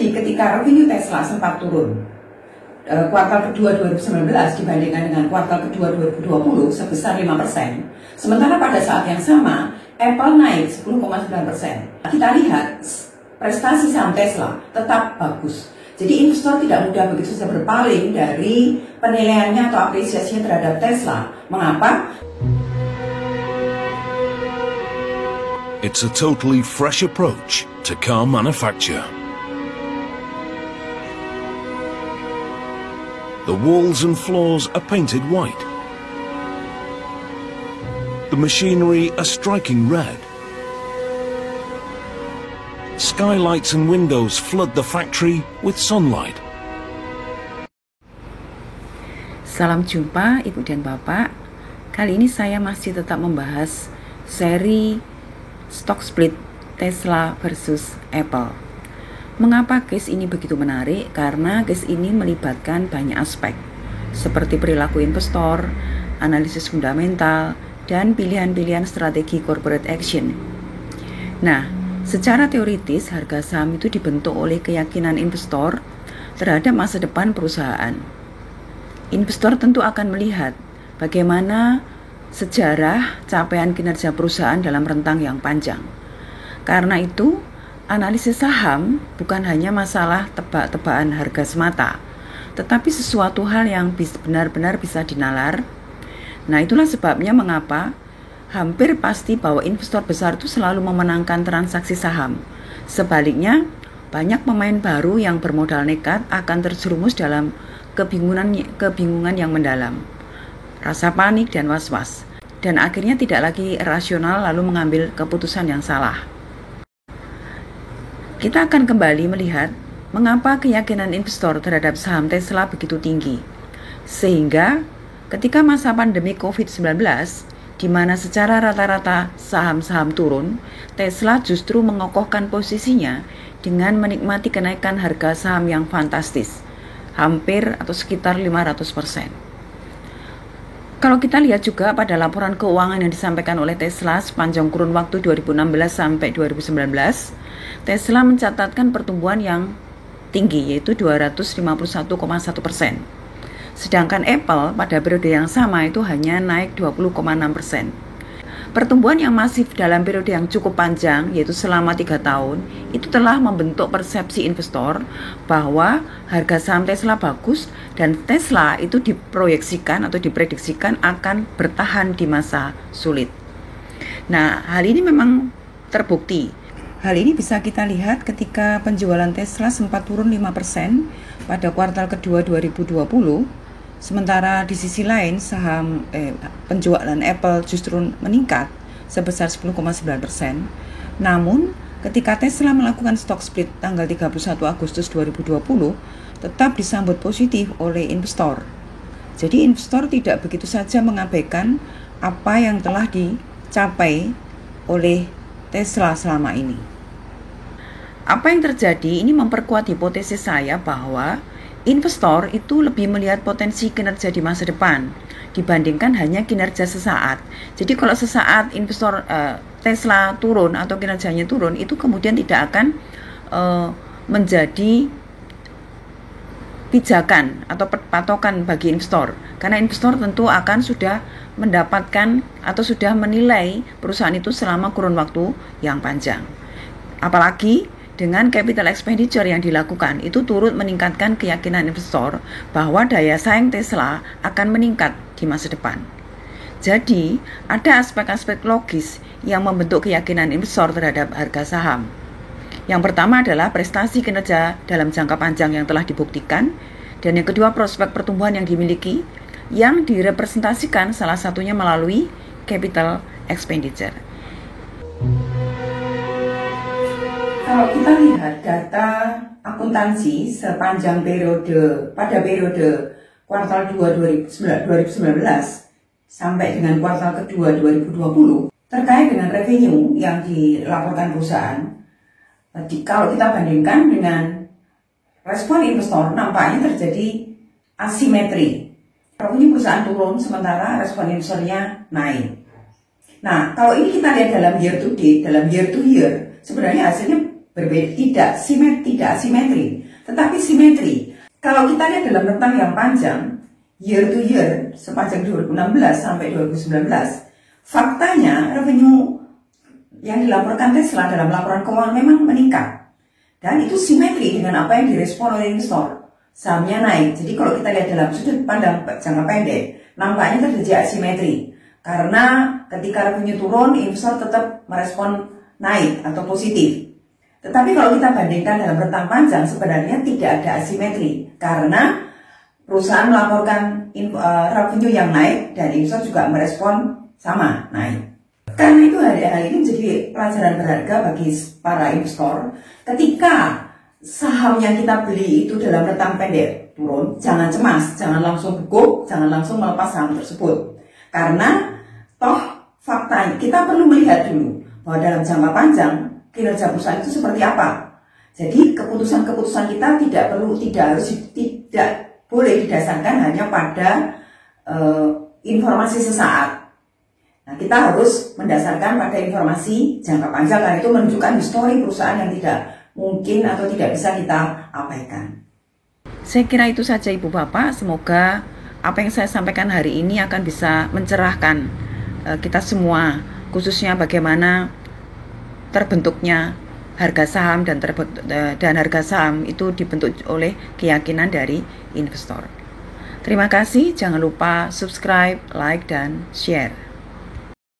Jadi ketika revenue Tesla sempat turun kuartal kedua 2019 dibandingkan dengan kuartal kedua 2020 sebesar 5%. Sementara pada saat yang sama Apple naik 10,9%. Kita lihat prestasi saham Tesla tetap bagus. Jadi investor tidak mudah begitu saja berpaling dari penilaiannya atau apresiasinya terhadap Tesla. Mengapa? It's a totally fresh approach to car manufacture. The walls and floors are painted white. The machinery are striking red. Skylights and windows flood the factory with sunlight. Salam jumpa Ibu dan Bapak. Kali ini saya masih tetap membahas seri stock split Tesla versus Apple. Mengapa case ini begitu menarik? Karena case ini melibatkan banyak aspek, seperti perilaku investor, analisis fundamental, dan pilihan-pilihan strategi corporate action. Nah, secara teoritis, harga saham itu dibentuk oleh keyakinan investor terhadap masa depan perusahaan. Investor tentu akan melihat bagaimana sejarah capaian kinerja perusahaan dalam rentang yang panjang. Karena itu, analisis saham bukan hanya masalah tebak-tebakan harga semata, tetapi sesuatu hal yang benar-benar bisa dinalar. Nah, itulah sebabnya mengapa hampir pasti bahwa investor besar itu selalu memenangkan transaksi saham. Sebaliknya, banyak pemain baru yang bermodal nekat akan terjerumus dalam kebingungan yang mendalam, rasa panik dan was-was, dan akhirnya tidak lagi rasional lalu mengambil keputusan yang salah. Kita akan kembali melihat mengapa keyakinan investor terhadap saham Tesla begitu tinggi, sehingga ketika masa pandemi COVID-19, di mana secara rata-rata saham-saham turun, Tesla justru mengokohkan posisinya dengan menikmati kenaikan harga saham yang fantastis, hampir atau sekitar 500%. Kalau kita lihat juga pada laporan keuangan yang disampaikan oleh Tesla sepanjang kurun waktu 2016 sampai 2019, Tesla mencatatkan pertumbuhan yang tinggi, yaitu 251,1%. Sedangkan Apple pada periode yang sama itu hanya naik 20,6%. Pertumbuhan yang masif dalam periode yang cukup panjang, yaitu selama 3 tahun, itu telah membentuk persepsi investor bahwa harga saham Tesla bagus dan Tesla itu diproyeksikan atau diprediksikan akan bertahan di masa sulit. Nah, hal ini memang terbukti. Hal ini bisa kita lihat ketika penjualan Tesla sempat turun 5% pada kuartal kedua 2020. Sementara di sisi lain penjualan Apple justru meningkat sebesar 10,9%. Namun ketika Tesla melakukan stock split tanggal 31 Agustus 2020 tetap disambut positif oleh investor. Jadi investor tidak begitu saja mengabaikan apa yang telah dicapai oleh Tesla selama ini. Apa yang terjadi ini memperkuat hipotesis saya bahwa investor itu lebih melihat potensi kinerja di masa depan dibandingkan hanya kinerja sesaat. Jadi kalau sesaat investor Tesla turun atau kinerjanya turun, itu kemudian tidak akan menjadi pijakan atau patokan bagi investor. Karena investor tentu akan sudah mendapatkan atau sudah menilai perusahaan itu selama kurun waktu yang panjang. Apalagi dengan capital expenditure yang dilakukan, itu turut meningkatkan keyakinan investor bahwa daya saing Tesla akan meningkat di masa depan. Jadi, ada aspek-aspek logis yang membentuk keyakinan investor terhadap harga saham. Yang pertama adalah prestasi kinerja dalam jangka panjang yang telah dibuktikan, dan yang kedua prospek pertumbuhan yang dimiliki, yang direpresentasikan salah satunya melalui capital expenditure. Kalau kita lihat data akuntansi sepanjang pada periode kuartal 2 2019 sampai dengan kuartal kedua 2020 terkait dengan revenue yang dilaporkan perusahaan, kalau kita bandingkan dengan respon investor, nampaknya terjadi asimetri. Revenue perusahaan turun sementara respon investornya naik. Nah, kalau ini kita lihat dalam year to date, dalam year to year, sebenarnya hasilnya berbeda, tidak asimetri, tetapi simetri. Kalau kita lihat dalam rentang yang panjang, year to year, sepanjang 2016 sampai 2019, faktanya revenue yang dilaporkan Tesla dalam laporan keuangan memang meningkat. Dan itu simetri dengan apa yang direspon oleh investor. Sahamnya naik. Jadi kalau kita lihat dalam sudut pandang jangka pendek, nampaknya terjadi asimetri. Karena ketika revenue turun, investor tetap merespon naik atau positif. Tetapi kalau kita bandingkan dalam rentang panjang, sebenarnya tidak ada asimetri. Karena perusahaan melaporkan revenue yang naik dan investor juga merespon sama, naik. Karena itu hal ini menjadi pelajaran berharga bagi para investor. Ketika saham yang kita beli itu dalam rentang pendek turun, jangan cemas, jangan langsung bukuk, jangan langsung melepas saham tersebut. Karena toh faktanya kita perlu melihat dulu bahwa dalam jangka panjang kinerja perusahaan itu seperti apa. Jadi keputusan-keputusan kita tidak boleh didasarkan hanya pada informasi sesaat. Nah, kita harus mendasarkan pada informasi jangka panjang karena itu menunjukkan histori perusahaan yang tidak mungkin atau tidak bisa kita abaikan. Saya kira itu saja Ibu Bapak, semoga apa yang saya sampaikan hari ini akan bisa mencerahkan kita semua, khususnya bagaimana terbentuknya harga saham dan harga saham itu dibentuk oleh keyakinan dari investor. Terima kasih, jangan lupa subscribe, like, dan share.